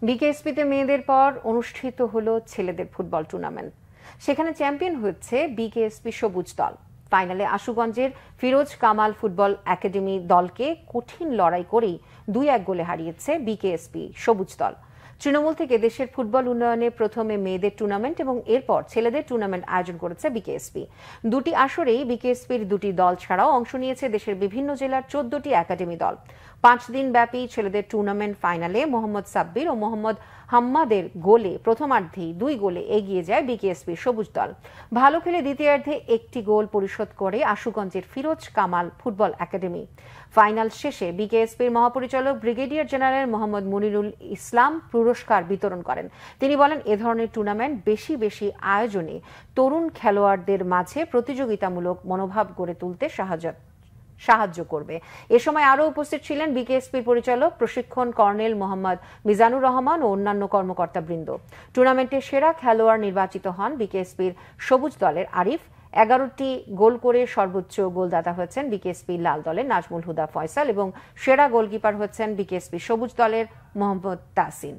বিকেএসপিতে মেয়েদের পর অনুষ্ঠিত হলো ছেলেদের ফুটবল টুর্নামেন্ট। সেখানে চ্যাম্পিয়ন হচ্ছে বিকেএসপি সবুজ দল। ফাইনালে আশুগঞ্জের ফিরোজ কামাল ফুটবল একাডেমি দলকে কঠিন লড়াই করেই 2-1 গোলে হারিয়েছে বিকেএসপি সবুজ দল। তৃণমূল থেকে দেশের ফুটবল উন্নয়নে প্রথমে মেয়েদের টুর্নামেন্ট এবং এরপর ছেলেদের টুর্নামেন্ট আয়োজন করেছে বিকেএসপি। দুটি আসরেই বিকেএসপির দুটি দল ছাড়াও অংশ নিয়েছে দেশের বিভিন্ন জেলার 14টি একাডেমি দল। 5 দিন ব্যাপী ছেলেদের টুর্নামেন্ট ফাইনালে মোহাম্মদ সাব্বির ও মোহাম্মদ হাম্মাদের গোলে প্রথমার্ধেই 2 গোলে এগিয়ে যায় বিকেএসপি সবুজ দল। ভালো খেলে দ্বিতীয়ার্ধে একটি গোল পরিশোধ করে আশুগঞ্জের Firoz Kamal football academy. Final শেষে বিকেএসপির মহাপরিচালক ব্রিগেডিয়ার জেনারেল মোহাম্মদ মুনিরুল ইসলাম পুরস্কার বিতরণ করেন। তিনি বলেন, এ ধরনের টুর্নামেন্ট বেশি আয়োজনে তরুণ খেলোয়াড়দের মাঝে প্রতিযোগিতামূলক মনোভাব গড়ে তুলতে সাহায্য করবে। এ সময় আরও উপস্থিত ছিলেন বিকেএসপির পরিচালক প্রশিক্ষণ কর্নেল মোহাম্মদ মিজানুর রহমান ও অন্যান্য কর্মকর্তাবৃন্দ। টুর্নামেন্টে সেরা খেলোয়াড় নির্বাচিত হন বিকেএসপির সবুজ দলের আরিফ। 11টি গোল করে সর্বোচ্চ গোলদাতা হয়েছেন বিকেএসপি লাল দলের নাজমুল হুদা ফয়সাল এবং সেরা গোলকিপার হচ্ছেন বিকেএসপি সবুজ দলের মোহাম্মদ তাসিন।